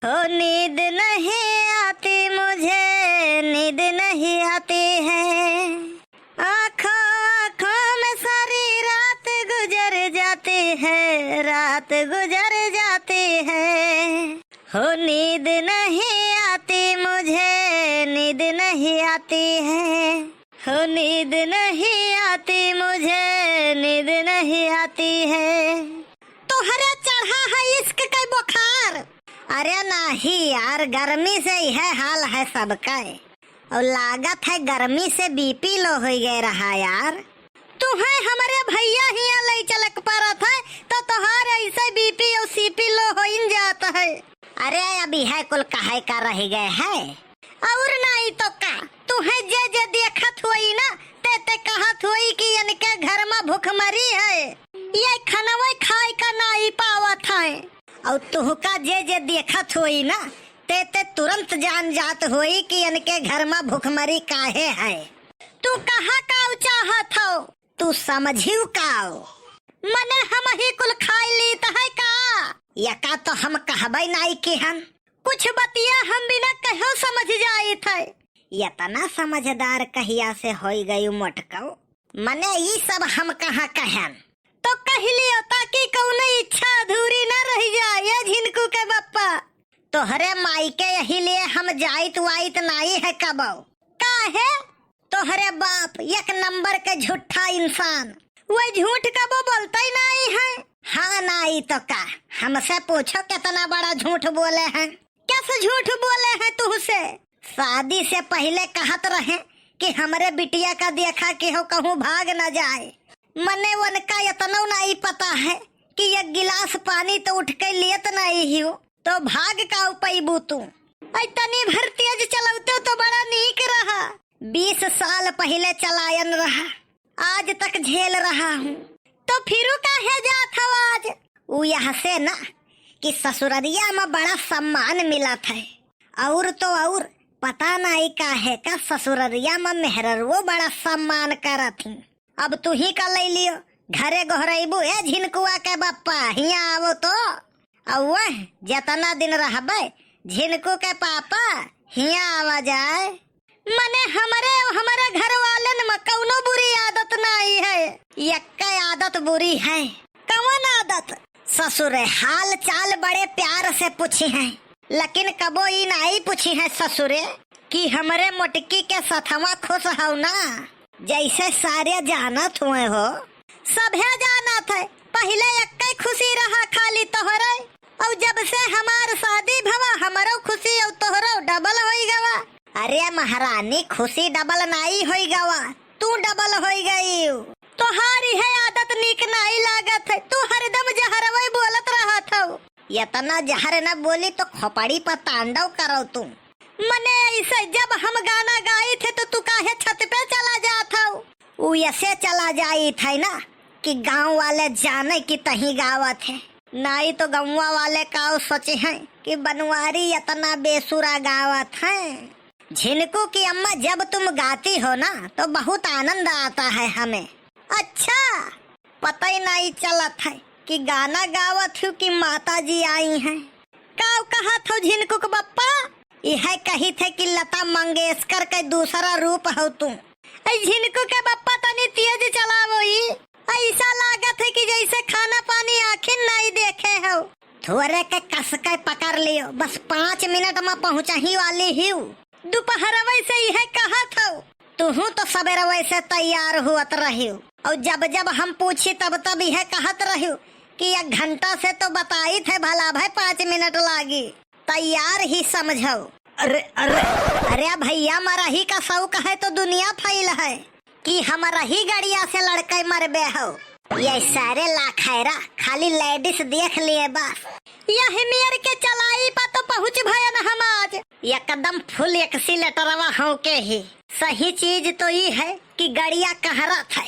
हो नींद नहीं आती मुझे, नींद नहीं आती है, आँखों आँखों में सारी रात गुजर जाती है, रात गुजर जाती है। हो नींद नहीं आती मुझे, नींद नहीं आती है, हो नींद नहीं आती मुझे, नींद नहीं आती है। तोहरा चढ़ा है इश्क का बुखार? अरे नहीं यार, गर्मी से यह हाल है सबका, और लागत है गर्मी से बीपी लो हो गए रहा यार। तुम्हें हमारे भैया ही ले चलक पड़ा था तो तोहार ऐसे बीपी और सीपी लो हो जाता है। अरे अभी है कुल काहे का रह गए है, और नहीं तो का तुम्हें जे जे देखत हुई ना ते कहत हुई कि इनके घर में भूखमरी है, ये खानवा खाए का नहीं पावत है, और तुहका जे जे देखत हुई ना ते तुरंत जान जात हुई कि इनके घर में भूखमरी काहे है। तू कहाँ काव चाहत हो, तू समझियो काव? मने हम ही कुल खाई लीत है का, या का तो हम कहबे नहीं कि हम कुछ बतिया हम बिना कहो समझ जाई थे। इतना समझदार कहिया से हो गई मोटकौ, मने ये सब हम कहाँ कहन तो कह लियो ताकि कौनो इच्छा अधूरी न रह जाए। झिनकू के बप्पा तोहरे माई के यही लिए हम जाइत वाइत नहीं है कबो। काहे? तोहरे बाप एक नंबर के झूठा इंसान, वो झूठ कबो बोलता ही नहीं है। हाँ नहीं तो का हमसे पूछो कितना बड़ा झूठ बोले हैं, कैसे झूठ बोले हैं तुझसे? शादी से पहले कहत रहे कि हमरे बिटिया का देखा कि हो कहूँ भाग न जाए। मने उनका इतना नहीं पता है कि एक गिलास पानी तो उठ के लियत नहीं हो तो भाग का पैबू तू। इतनी भर तेज चलते तो बड़ा नीक रहा, 20 साल पहले चलायन रहा, आज तक झेल रहा हूँ, तो फिर काहे जात हो आज? वो यहाँ से ना कि ससुररिया में बड़ा सम्मान मिला था, और तो और पता नहीं काहे का ससुररिया में मेहररुओ बड़ा सम्मान करत थी। अब तू ही का ले लियो, घरे गोहरेबू ए झिनकुआ के बप्पा हिया आवो तो, और वह जितना दिन रहबे झिनकू के पापा हिया आवा जाए। मने हमारे घर वाले में कौनो बुरी आदत नहीं है, एक आदत बुरी है। कौन आदत? ससुरे हाल चाल बड़े प्यार से पूछी है, लेकिन कबो ही नहीं पूछी है ससुरे कि हमारे मोटकी के सथवा खुश हो ना। जैसे सारे जानत हुए हो, सभे जानत है, पहले एक खुशी रहा खाली तोहरे, और जब से हमार शादी भवा हमारो खुशी और तोहरो डबल हो गवा। अरे महारानी खुशी डबल नहीं हो गवा, तू डबल हो गई। तोहारी है आदत नीक नहीं लागत है, तू हरदम जहरवे बोलत रहा था। इतना जहर न बोली तो खोपड़ी पर तांडव करो तू। मने ऐसे जब हम गाना गाई थे तो तू काहे छत पे चला जाता हो? वो ऐसे चला जाई थे ना कि गांव वाले जाने कि तही गावत है, नहीं तो गाँव वाले का सोचे हैं कि बनवारी इतना बेसुरा गावत है। झिनकू की अम्मा जब तुम गाती हो ना तो बहुत आनंद आता है हमें। अच्छा, पता ही नहीं चलत है कि गाना गावत हूँ कि माता जी आई हैं। काव कहा था झिनकू के बप्पा? यह कही थे कि लता मंगेशकर का दूसरा रूप हो तुम। झिनकू के बप्पा तनी तेज चलावो, ऐसा लागत है कि जैसे खाना पानी आखिर नहीं देखे हो। थोड़े के कस के पकड़ लियो, बस 5 मिनट में पहुँचा ही वाली हूँ। दोपहर वैसे यह कहा था, तू तो सवेरे वैसे तैयार हुआ रही, और जब जब हम पूछी तब तब यह कहत रही कि 1 घंटा से तो बताई थे भला भाई 5 मिनट लागी, तैयार ही समझो। अरे अरे अरे भैया, मरही का शौक है तो दुनिया फैल है कि हमारा ही गड़िया से लड़के मरबे हो। ये सारे लाखैरा खाली लेडीज देख लिए बस, यही मेर के चलाई पा तो पहुँच भयन हम आज एकदम फुल एक्सीलेटरवा हो के ही। सही चीज तो ये है कि गड़िया कहरा थे,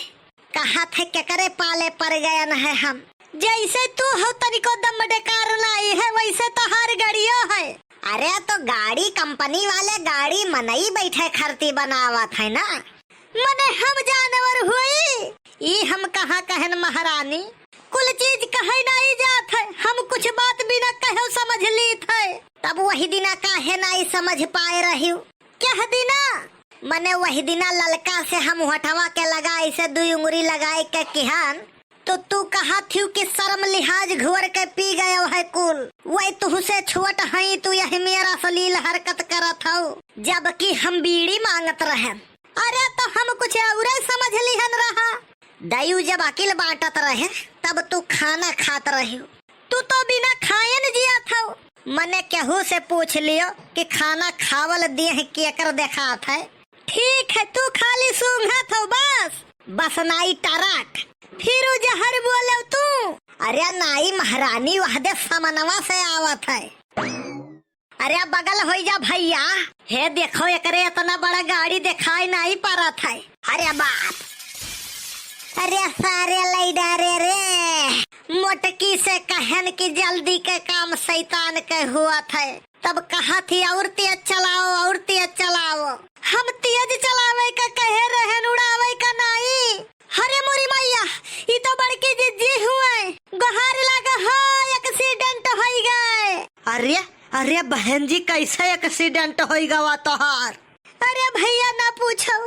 कहा थे केकरे पाले पड़ गया न है हम। जैसे तू हो तनिको दम डेकार नहीं है वैसे तो हर गाड़ियों है। अरे तो गाड़ी कंपनी वाले गाड़ी मनई बैठे खरती बनावत है ना, मने हम जानवर हुई। ये हम कहाँ कहन महारानी, कुल चीज कहे नहीं जात है, हम कुछ बात बिना कहे समझ ली थे। तब वही दिना काहे नहीं समझ पाए रही? क्या दिना? मने वही दिना ललका से हम हटवा के लगा इसे 2 उंगली लगाए के किहान, तो तू कहा थी कि शर्म लिहाज घुर के पी गए है कुल। वही तू से छुअट हई, तू यही मेरा सलील हरकत करत हो, जबकि हम बीड़ी मांगत रहे। अरे तो हम कुछ और समझ लिहन रहा। दयू जब अकिल बांटत रहे तब तू खाना खात रही। तू तो बिना खाए न जिया था। मने केहू से पूछ लियो कि खाना खावल देह केकर देखात है। ठीक है, तू खाली सूंघत हो बस नाई टराट। फिर जहर बोले तू। अरे नाई महारानी वहदे समनवा से आवत है। अरे बगल हो जा भैया, हे देखो एकरे इतना बड़ा गाड़ी दिखाई नहीं पड़त है। अरे बाप, अरे सारे लैडारे रे, मोटकी से कहन की जल्दी के काम शैतान के हुआ था। तब कहा थी और तेज चलाओ और तेज चलाओ। हम तेज चलावे का कहे रहे, उड़ावे का नहीं। अरे मोरी मैया, ये तो बड़की जिज्जी हुए, गहार लगा हो, एक्सीडेंट हो गए। अरे बहन जी, कैसे एक्सीडेंट हो गवा तोहार? अरे भैया ना पूछो,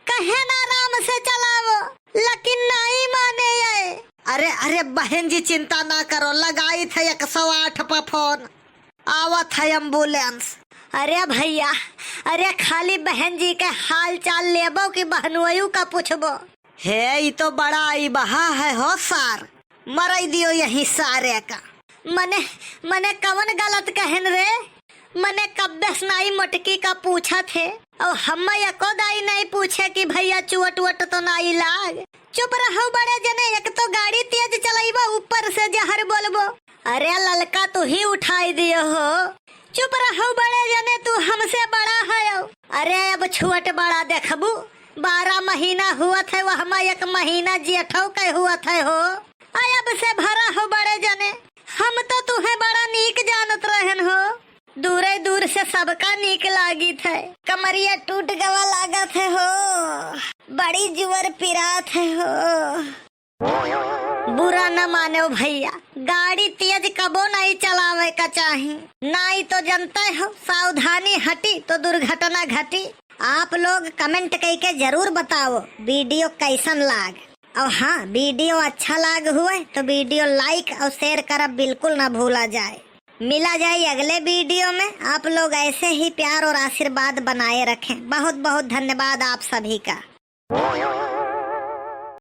कहे ना आराम से चलावो, लेकिन नहीं माने ये। अरे बहन जी चिंता ना करो, लगाई थे 108 पर फोन, आवत है एम्बुलेंस। अरे भैया, अरे खाली बहन जी के हाल चाल लेबो कि बहनुआयु का पूछबो? हे ये तो बड़ा आई बहा है हो सार, मरई दियो यही सारे का। मने कवन गलत कहन रे? मने कब्बे नाई मोटकी का पूछा थे और हम एको दाई नहीं पूछे कि भैया चुवट वट तो नहीं लाग। चुप रहो बड़े जने, एक तो गाड़ी तेज चलाइबो, ऊपर से जहर बोलबो। अरे ललका तू ही उठाई दियो हो। चुप रहो बड़े जने, तू हमसे बड़ा है। अरे अब छुवट बड़ा देखबू, 12 महीना हुआ थे, वह 1 महीना जेठो के हुआ थे हो। अब से भरा हो बड़े जने, हम तो तुम्हें बड़ा नीक जानत रहन हो। दूरे दूर से सबका नीक लागी थे, कमरिया टूट गवा लागत है हो, बड़ी जुवर पिरात है हो। बुरा न मानो भैया, गाड़ी तेज कबो नहीं चलावे का चाहिए, नहीं तो जनते हो सावधानी हटी तो दुर्घटना घटी। आप लोग कमेंट करके जरूर बताओ वीडियो कैसन लाग। और हाँ, वीडियो अच्छा लाग हुए तो वीडियो लाइक और शेयर करब बिल्कुल ना भूला जाए। मिला जाए अगले वीडियो में। आप लोग ऐसे ही प्यार और आशीर्वाद बनाए रखें। बहुत बहुत धन्यवाद आप सभी का।